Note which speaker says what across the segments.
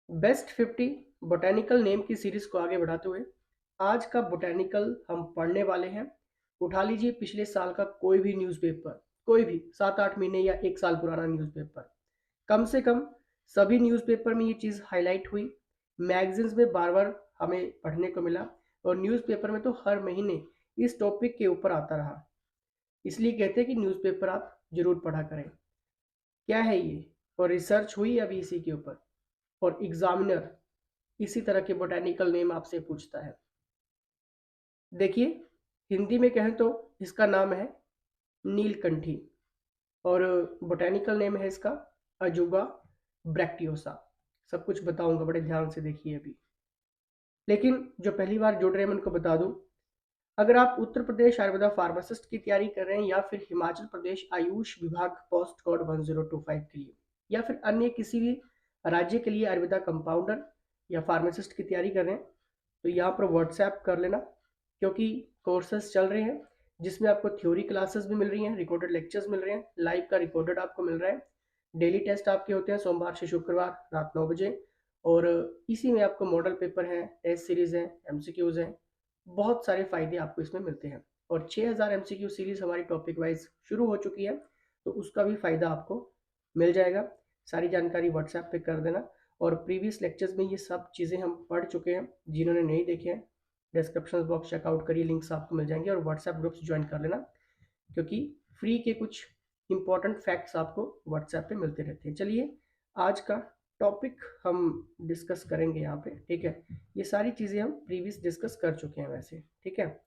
Speaker 1: Best 50 botanical name की series को आगे बढ़ाते हुए आज का बोटेनिकल हम पढ़ने वाले हैं। उठा लीजिए पिछले साल का कोई भी न्यूज़पेपर, कोई भी 7-8 महीने या 1 साल पुराना न्यूज़पेपर, कम से कम सभी न्यूज़पेपर में ये चीज़ हाईलाइट हुई। मैगजीन्स में बार बार हमें पढ़ने को मिला और न्यूज़पेपर में तो हर महीने इस टॉपिक के ऊपर आता रहा। इसलिए कहते हैं कि न्यूज़पेपर आप जरूर पढ़ा करें। क्या है ये? और रिसर्च हुई अभी इसी के ऊपर, और एग्जामिनर इसी तरह के बोटेनिकल नेम आपसे पूछता है। देखिए, हिंदी में कहें तो इसका नाम है नीलकंठी, और बोटेनिकल नेम है इसका अजूबा ब्रैक्टियोसा। सब कुछ बताऊंगा, बड़े ध्यान से देखिए अभी। लेकिन जो पहली बार जुड़ रहे हैं मैं उनको बता दूं, अगर आप उत्तर प्रदेश आयुर्वेदा फार्मासिस्ट की तैयारी कर रहे हैं या फिर हिमाचल प्रदेश आयुष विभाग पोस्ट कोड 1025 के लिए, या फिर अन्य किसी भी राज्य के लिए आयुर्वेदा कंपाउंडर या फार्मासिस्ट की तैयारी कर रहे हैं, तो यहाँ पर व्हाट्सएप कर लेना, क्योंकि कोर्सेज चल रहे हैं जिसमें आपको थ्योरी क्लासेस भी मिल रही हैं, रिकॉर्डेड लेक्चर्स मिल रहे हैं, लाइव का रिकॉर्डेड आपको मिल रहा है। डेली टेस्ट आपके होते हैं सोमवार से शुक्रवार रात 9 बजे, और इसी में आपको मॉडल पेपर है, टेस्ट सीरीज है, एमसीक्यूज हैं। बहुत सारे फायदे आपको इसमें मिलते हैं, और 6000 एमसीक्यू सीरीज हमारी टॉपिक वाइज शुरू हो चुकी है, तो उसका भी फायदा आपको मिल जाएगा। सारी जानकारी व्हाट्सएप पे कर देना, और प्रीवियस लेक्चर्स में ये सब चीज़ें हम पढ़ चुके हैं। जिन्होंने नहीं देखे हैं, डिस्क्रिप्शन बॉक्स चेकआउट करिए, लिंक्स आपको मिल जाएंगे, और व्हाट्सएप ग्रुप्स ज्वाइन कर लेना, क्योंकि फ्री के कुछ इंपॉर्टेंट फैक्ट्स आपको व्हाट्सएप पे मिलते रहते हैं। चलिए, आज का टॉपिक हम डिस्कस करेंगे यहाँ पे, ठीक है। ये सारी चीज़ें हम प्रीवियस डिस्कस कर चुके हैं वैसे, ठीक है।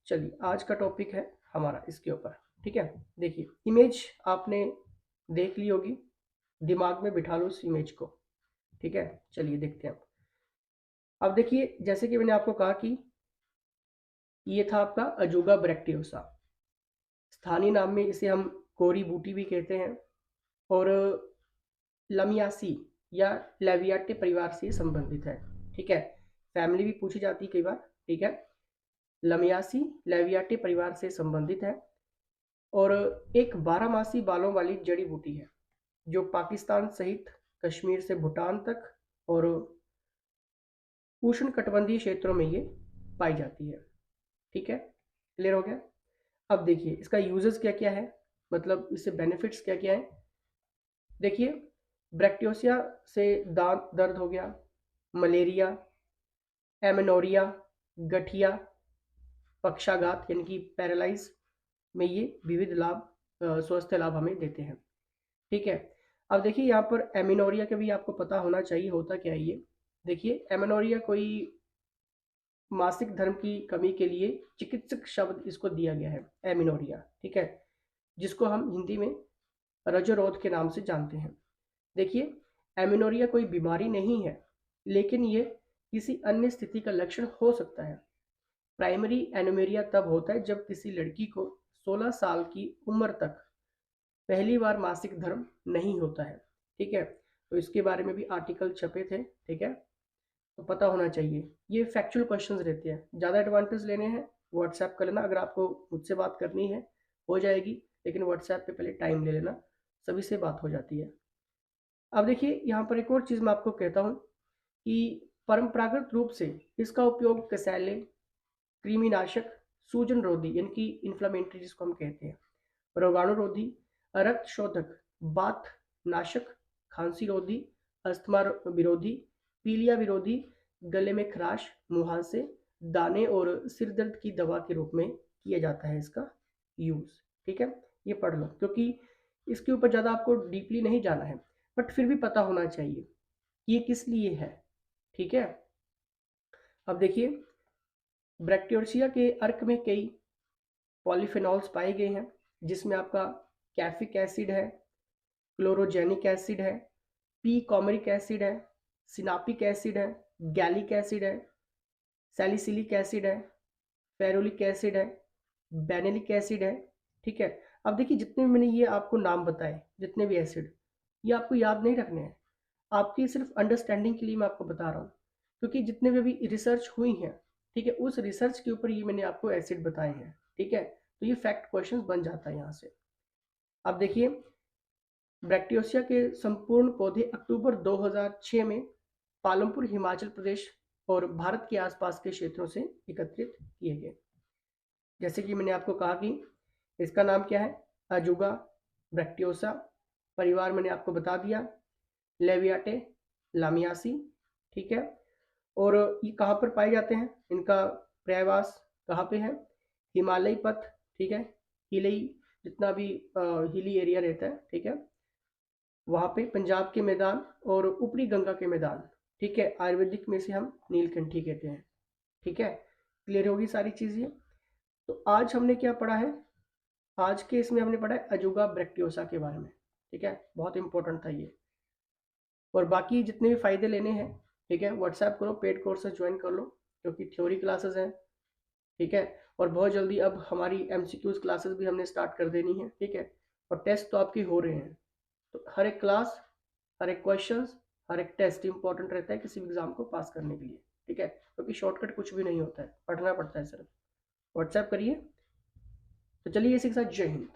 Speaker 1: चलिए, आज का टॉपिक है हमारा इसके ऊपर, ठीक है। देखिए, इमेज आपने देख ली होगी, दिमाग में बिठा लो उस इमेज को, ठीक है। चलिए देखते हैं। अब देखिए, जैसे कि मैंने आपको कहा कि ये था आपका अजूगा ब्रैक्टियोसा। स्थानीय नाम में इसे हम कोरी बूटी भी कहते हैं, और लमियासी या लेवियाटे परिवार से संबंधित है, ठीक है। फैमिली भी पूछी जाती है कई बार, ठीक है। लमियासी लेवियाटे परिवार से संबंधित है, और एक 12 मासी बालों वाली जड़ी बूटी है जो पाकिस्तान सहित कश्मीर से भूटान तक और उष्ण कटिबंधीय क्षेत्रों में ये पाई जाती है, ठीक है। क्लियर हो गया? अब देखिए इसका यूजेस क्या क्या है, मतलब इससे बेनिफिट्स क्या क्या है। देखिए, ब्रैक्टियोसिया से दांत दर्द हो गया, मलेरिया, एमेनोरिया, गठिया, पक्षाघात यानी कि पैरालाइज में ये विविध लाभ, स्वास्थ्य लाभ हमें देते हैं, ठीक है। अब देखिए, यहाँ पर एमिनोरिया का भी आपको पता होना चाहिए होता क्या है ये। देखिए, एमिनोरिया कोई मासिक धर्म की कमी के लिए चिकित्सक शब्द इसको दिया गया है, एमिनोरिया, ठीक है, जिसको हम हिंदी में रजोरोध के नाम से जानते हैं। देखिए, एमिनोरिया कोई बीमारी नहीं है, लेकिन ये किसी अन्य स्थिति का लक्षण हो सकता है। प्राइमरी एनोमेरिया तब होता है जब किसी लड़की को 16 साल की उम्र तक पहली बार मासिक धर्म नहीं होता है, ठीक है। तो इसके बारे में भी आर्टिकल छपे थे, ठीक है, तो पता होना चाहिए। ये फैक्चुअल क्वेश्चंस रहते हैं, ज़्यादा एडवांटेज लेने हैं व्हाट्सएप कर लेना। अगर आपको मुझसे बात करनी है हो जाएगी, लेकिन व्हाट्सएप पे पहले टाइम ले लेना, सभी से बात हो जाती है। अब देखिए, यहाँ पर एक और चीज़ मैं आपको कहता हूँ कि परंपरागत रूप से इसका उपयोग कसैले, कृमिनाशक, सूजन रोधी यानी कि इन्फ्लामेटरी जिसको हम कहते हैं, रोगाणु रोधी, रक्त शोधक, बात नाशक, खांसी रोधी, अस्थमा विरोधी, पीलिया विरोधी, गले में खराश, मुहासे, दाने और सिर दर्द की दवा के रूप में किया जाता है इसका यूज, ठीक है। ये पढ़ लो, क्योंकि इसके ऊपर ज़्यादा आपको डीपली नहीं जाना है, बट फिर भी पता होना चाहिए कि ये किस लिए है, ठीक है। अब देखिए, ब्रैक्टियोर्सिया के अर्क में कई पॉलीफेनॉल्स पाए गए हैं, जिसमें आपका कैफिक एसिड है, क्लोरोजेनिक एसिड है, पी कॉमरिक एसिड है, सिनापिक एसिड है, गैलिक एसिड है, सैलिसिलिक एसिड है, फेरुलिक एसिड है, बेनेलिक एसिड है, ठीक है। अब देखिए, जितने भी मैंने ये आपको नाम बताए, जितने भी एसिड, ये आपको याद नहीं रखने हैं, आपकी सिर्फ अंडरस्टैंडिंग के लिए मैं आपको बता रहा हूँ, क्योंकि जितने भी अभी रिसर्च हुई हैं, ठीक है, उस रिसर्च के ऊपर ये मैंने आपको एसिड बताए हैं, ठीक है। तो ये फैक्ट क्वेश्चन बन जाता है यहाँ से। अब देखिए, ब्रैक्टियोसिया के संपूर्ण पौधे अक्टूबर 2006 में पालमपुर हिमाचल प्रदेश और भारत के आसपास के क्षेत्रों से एकत्रित किए गए। जैसे कि मैंने आपको कहा कि इसका नाम क्या है, अजूगा ब्रैक्टियोसा। परिवार मैंने आपको बता दिया, लेवियाटे लामियासी। ठीक है, और ये कहाँ पर पाए जाते हैं, इनका पर्यायवास कहाँ पे है, हिमालय पथ। ठीक है, हिली, जितना भी हिली एरिया रहता है, ठीक है, वहाँ पे पंजाब के मैदान और ऊपरी गंगा के मैदान। ठीक है, आयुर्वेदिक में से हम नीलकंठी कहते हैं। ठीक है, क्लियर होगी सारी चीज़ें। तो आज हमने क्या पढ़ा है, आज के इसमें हमने पढ़ा है अजूगा ब्रैक्टियोसा के बारे में। ठीक है, बहुत इंपॉर्टेंट था ये। और बाकी जितने भी फायदे लेने हैं, ठीक है, व्हाट्सएप करो, पेड कोर्सेज ज्वाइन कर लो, क्योंकि थ्योरी क्लासेस हैं। ठीक है, और बहुत जल्दी अब हमारी एमसीक्यूज क्लासेस भी हमने स्टार्ट कर देनी है। ठीक है, और टेस्ट तो आपके हो रहे हैं। तो हर एक क्लास, हर एक क्वेश्चन, हर एक टेस्ट इंपॉर्टेंट रहता है किसी भी एग्जाम को पास करने के लिए। ठीक है, क्योंकि शॉर्टकट कुछ भी नहीं होता है, पढ़ना पड़ता है सिर्फ। व्हाट्सएप करिए। तो चलिए इसी के साथ जय हिंद।